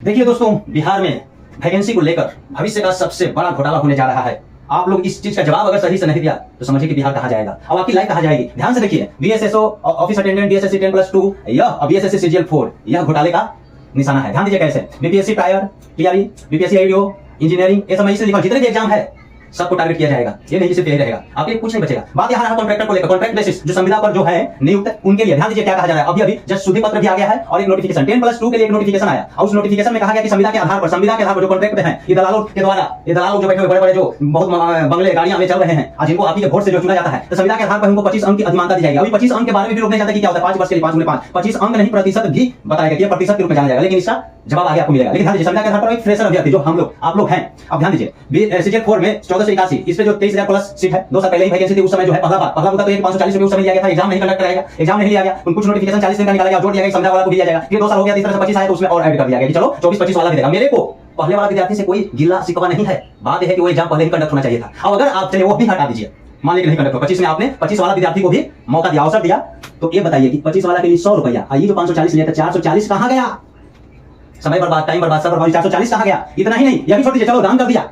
देखिए दोस्तों, बिहार में वैकेंसी को लेकर भविष्य का सबसे बड़ा घोटाला होने जा रहा है। आप लोग इस चीज का जवाब अगर सही से नहीं दिया तो समझिए कि बिहार कहां जाएगा, अब आपकी लाइफ कहां जाएगी। ध्यान से देखिए, बीएसएसओ ऑफिस अटेंडेंट बीएसएससी 10+2 यह बीएसएससी सीजीएल 4 यह घोटाले का निशाना है। ध्यान दीजिए कैसे, BPSC tyre TRE BPSC IDO engineering ये सब मैं लिखा, जितने भी एग्जाम है सबको टारगेट किया जाएगा। ये नहीं सिर्फ यही रहेगा, आपके कुछ नहीं बचेगा। बात यहाँ कॉन्ट्रैक्टर को लेकर, कॉन्ट्रैक्ट बेसिस जो संविदा पर जो है नियुक्त उनके लिए ध्यान दीजिए क्या कहा जा रहा है। अभी जस्ट शुद्धि पत्र भी आ गया है और एक नोटिफिकेशन 10+2 के लिए एक नोटिफिकेशन आया और उस नोटिफिकेशन में कहा गया कि संविदा के आधार पर जो कॉन्ट्रैक्ट है ये दलालों के द्वारा, ये दलालों जो बैठे हुए बड़े बड़े जो बहुत बंगले गाड़ियां में चल रहे हैं, आज इनको आप ही के वोट से जो चुना जाता है, तो संविदा के आधार पर उनको 25 अंक की अधिमानता दी जाएगी। अभी 25 अंक के बारे में भी लोग नहीं जानते कि क्या होता है। 5 वर्ष के लिए 5 25 अंक नहीं, प्रतिशत भी बताया गया, प्रतिशत के रूप में जाना जाएगा, लेकिन इसका जवाब आगे आपको मिलेगा। लेकिन ध्यान दीजिए, संविदा के आधार पर एक फ्रेशर अभ्यर्थी जो हम लोग आप लोग हैं, अब ध्यान दीजिए सीजीएल 4 में 1481 इस पे जो 23,000 प्लस सीट है, 2 साल पहले ही वैकेंसी थी। उस समय जो है पहला मुद्दा तो 540 रुपए उस समय लिया गया था, एग्जाम नहीं कंडक्ट कराया गया, एग्जाम नहीं लिया गया, कुछ नोटिफिकेशन 40 दिन का निकाला गया, जोड़ दिया गया, संविदा वाला को दिया जाएगा। फिर 2 साल हो गया, तीसरा से 25 आया तो उसमें और ऐड कर दिया गया कि चलो 24-25 वाला भी देगा। मेरे को पहले वाला विद्यार्थी से कोई गिला शिकवा नहीं है, बात यह है कि वो एग्जाम पहले ही कंडक्ट होना चाहिए था। अब अगर आप चलिए वो भी हटा दीजिए, मान लीजिए नहीं कंडक्ट हो 25 में, आपने 25 वाला विद्यार्थी को भी मौका दिया, अवसर दिया, तो ये बताइए कि 25 वाला के लिए 100 रुपया, ये जो 540 लिया था 440 कहां गया? समय बर्बाद, टाइम बर्बाद, सब बर्बाद, 440 कहां गया? इतना ही नहीं, यह भी छोड़ दीजिए, चलो दान कर दिया,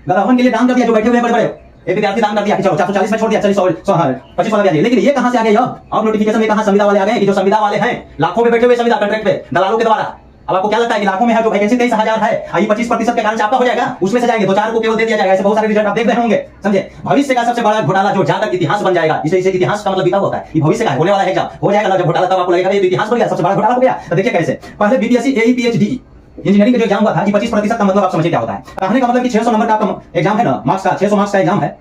गदावन के लिए दान कर दिया, जो बैठे हुए हैं बड़े बड़े एक विद्यार्थी दान कर दिया कि चलो 440 में छोड़ दिया, चलिए 25 वाला दिया। लेकिन ये कहां से आ गया? अब नोटिफिकेशन में कहां संविदा वाले आ गए कि जो संविदा वाले हैं लाखों में बैठे हुए संविदा कॉन्ट्रैक्ट पे दलालों के द्वारा। अब आपको क्या लगता है कि लाखों में है जो वैकेंसी 23,000 है, ये 25% के कारण से आपका हो जाएगा, उसमें से जाएंगे तो 4 को केवल दे दिया जाएगा। ऐसे बहुत सारे रिजल्ट आप देख रहे होंगे, समझे। भविष्य का सबसे बड़ा घोटाला जो जाकर इतिहास बन जाएगा, इसे इतिहास का मतलब बीता होता है, ये भविष्य का होने वाला है, एग्जाम हो जाएगा ना जब घोटाला, तब आपको लगेगा ये तो इतिहास बन गया, सबसे बड़ा घोटाला हो गया। तो देखिए कैसे, पहले बीपीएससी एई पीएचडी इंजीनियरिंग का जो एग्जाम हुआ था, 25% का मतलब आप समझिए क्या होता है। कहने का मतलब कि 600 नंबर का आपका एग्जाम है ना, मार्क्स का 600 मार्क्स का एग्जाम है,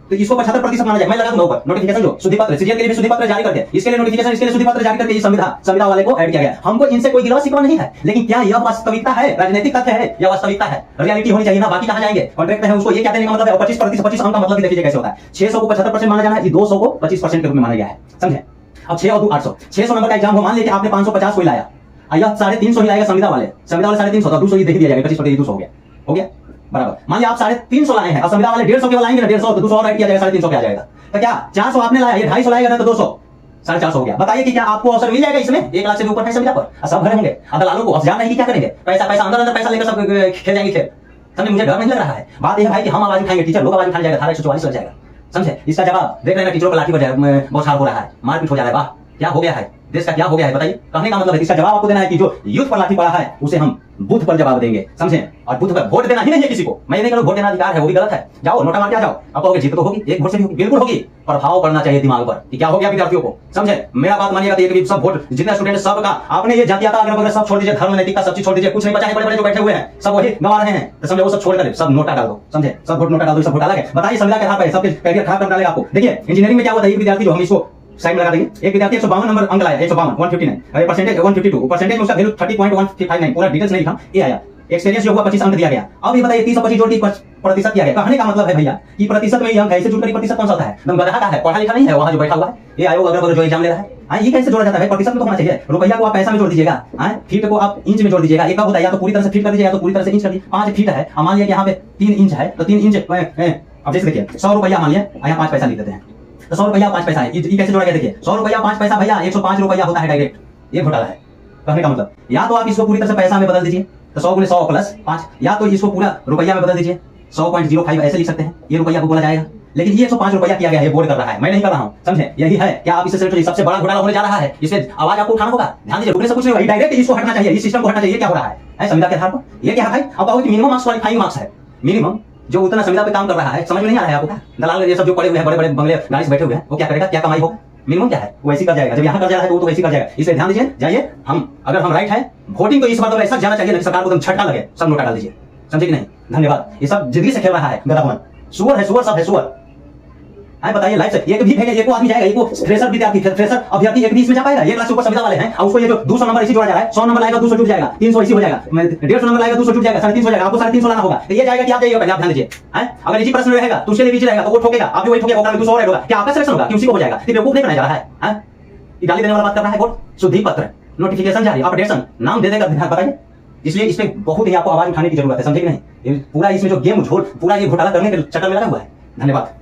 तो इसको 75% माना जाए। मैं लगा दूंगा ऊपर नोटिफिकेशन जो शुद्धि पत्र सीजीएल के लिए भी शुद्धि पत्र जारी करके, इसके लिए नोटिफिकेशन, इसके लिए शुद्धि पत्र जारी करके ये संविदा वाले को ऐड किया गया। हमको इनसे कोई गिला शिकवा नहीं है, लेकिन क्या यह वास्तविकता है, राजनीतिक तथ्य है या वास्तविकता है? रियलिटी होनी चाहिए ना, बाकी कहां जाएंगे? कॉन्ट्रैक्ट है उसको ये क्या देने का मतलब है? 25% अंक का मतलब भी देखिए कैसे होता है। 600 को 75% माना जाना है, 200 को 25% के रूप में माना गया है, समझे। अब 6 और 2 800, 600 नंबर का एग्जाम हो, मान लीजिए आपने 550 को लाया, यह 350 ही लाएगा संविदा वाले 350 तो 200 ही दे दिया जाएगा, 25% 200 हो गया बराबर। मान लिया आप 350 लाए हैं और संविदा वाले 150 के लाएंगे ना, 150 तो 200 और ऐड किया जाएगा, 350 पे आ जाएगा। तो क्या 400 आपने लाया, ये 250 लाएगा ना तो 200 450 हो गया। बताइए कि क्या आपको अवसर मिल जाएगा इसमें? 1 लाख से भी ऊपर है संविदा पर, सब भरे होंगे। अब दलालों को अफजान नहीं कि क्या करेंगे, पैसा अंदर पैसा लेकर सब खेल जाएंगे खेल, समझे। मुझे डर नहीं लग रहा है, बात यह है कि हम आवाज उठाएंगे, टीचर लोग आवाज उठाने जाएगा, 144 लग जाएगा, समझे। इसका जवाब देख रहे हैं, टीचरों को लाठी बौछार हो रहा है, मारपीट हो जा रहा है। वाह, क्या हो गया है, देश का क्या हो गया है बताइए। कहने का मतलब है इसका जवाब आपको देना है कि जो यूथ पर लाठी पड़ा है उसे हम बूथ पर जवाब देंगे, समझे। और बूथ पर वोट देना ही नहीं है किसी को, मैं नहीं कहूं वोट देना अधिकार है, वो भी गलत है। जाओ नोटा मार के आ जाओ, अब कहोगे जीत तो होगी, एक वोट से भी होगी, बिल्कुल होगी। प्रभाव पड़ना चाहिए दिमाग पर कि क्या हो गया विद्यार्थियों को, समझे। मेरा बात मानिएगा तो एक सब वोट जितने स्टूडेंट सब का आपने ये जातिया था, अगर सब छोड़ दीजिए, धर्म नैतिकता सब चीज छोड़ दीजिए, कुछ नहीं बचा है। बड़े बड़े जो बैठे हुए हैं सब वही गंवा रहे हैं, तो समझे वो सब छोड़ कर सब नोटा डाल दो, समझे। सब वोट नोटा डाल दो, सब घोटाला है। बताइए संविदा के आधार पर सबके कैरियर खराब कर डालेगा आपको। देखिए इंजीनियरिंग में क्या हुआ था, एक विद्यार्थी जो हम इसको साइड लगा देंगे, एक विद्यार्थी 152 नंबर अंक लाया, 159 परसेंटेज 152 परसेंटेज में उसका वैल्यू 30.159, पूरा डिटेल्स नहीं लिखा, ये आया। एक्सपीरियंस जो हुआ 25 अंक दिया गया। अब ये बताइए 30 और 25 जोड़ के प्रतिशत दिया गया। कहने का मतलब है भैया कि प्रतिशत में ये अंक ऐसे जुड़कर प्रतिशत कौन सा होता है? एकदम गधा का है, पढ़ा लिखा नहीं है वहां जो बैठा हुआ है, ये आयोग अगर जो एग्जाम ले रहा है, हाँ ये कैसे जोड़ा जाता है? प्रतिशत में तो होना चाहिए। रुपया को आप पैसा में जोड़ दीजिएगा, फीट को आप इंच में जोड़ दीजिएगा। एक होता है या तो पूरी तरह से फीट कर दीजिएगा, तो पूरी तरह से इंच कर दीजिए। 5 फीट है, मान लिया कि यहाँ पे 3 इंच है, तो 3 इंच। अब जैसे देखिए 100 रुपया मान लिया, यहाँ 5 पैसा लिख देते हैं, तो 100 रुपया 5 पैसा है, ये कैसे जोड़ा गया? देखिए 100 रुपया 5 पैसा भैया 105 रुपया होता है डायरेक्ट, ये घोटाला है। कहने का मतलब या तो आप इसको पूरी तरह से पैसा में बदल दीजिए, तो 100 × 100 + 5, या तो इसको पूरा रुपया में बदल दीजिए, 100.05 ऐसे लिख सकते हैं, ये रुपया को बोला जाएगा। लेकिन ये 105 रुपया किया गया है, बोर्ड कर रहा है, मैं नहीं कर रहा हूं, समझे। यही है क्या आप इसे सबसे बड़ा घोटाला होने जा रहा है, इससे आवाज आपको उठाना होगा। ध्यान दीजिए, रुकने से कुछ नहीं होगा, डायरेक्ट इसको हटना चाहिए, इस सिस्टम को हटना चाहिए। क्या हो रहा है संविदा के आधार पर? ये क्या है भाई? अब कहोगे कि मिनिमम मार्क्स क्वालिफाइंग मार्क्स है, मिनिमम जो उतना संविदा पे काम कर रहा है, समझ में नहीं आ रहा है आपको? दलाल ये सब जो पड़े हुए हैं, बड़े बड़े बंगले गाड़ी से बैठे हुए हैं, वो क्या करेगा, क्या कमाई होगा? मिनिमम क्या है वो ऐसी कर जाएगा, जब यहाँ कर जा रहा है वो तो ऐसी कर जाएगा। इसलिए ध्यान दीजिए, जाइए हम अगर हम राइट है, वोटिंग तो इस बार तो ऐसा जाना चाहिए, सरकार को एकदम झटका लगे, सब नोटा डाल दीजिए, समझे कि नहीं। धन्यवाद। ये सब जिंदगी से खेल रहा है गधापन, सुअर है, सुअर सब है, सुअर। बताइए लाइफ से एक भी भेजे, एक आदमी जाएगा, एक फ्रेशर विद्यार्थी, फ्रेशर अभ्यर्थी एक भी इसमें जा पाएगा? 1 लाख से ऊपर संविदा वाले हैं और उसको ये जो 200 नंबर इसी जोड़ा जा रहा है, 100 नंबर लाएगा 200 जुट जाएगा, 300 इसी हो जाएगा, 150 नंबर लाएगा 200 जुट जाएगा, 350 हो जाएगा, आपको 350 लाना होगा। तो ये जाएगा कि आप जाइएगा पहले, आप ध्यान दीजिए। अगर इसी प्रश्न रहेगा तो उसके लिए बीच रहेगा, तो वो ठोकेगा, आप भी वही ठोकेगा, ओकरा में 200 और ऐड होगा, क्या आपका सिलेक्शन होगा कि उसी को हो जाएगा? तो बेवकूफ नहीं बनाया जा रहा है, गाली देने वाला बात कर रहा है। वोट शुद्धि पत्र, नोटिफिकेशन जारी, अपडेशन, नाम दे देगा, बताइए। इसलिए इसमें बहुत ही आपको आवाज उठाने की जरूरत है, समझे कि नहीं। पूरा इसमें जो गेम झोल, पूरा ये घोटाला करने के चक्कर में लगा हुआ है। धन्यवाद।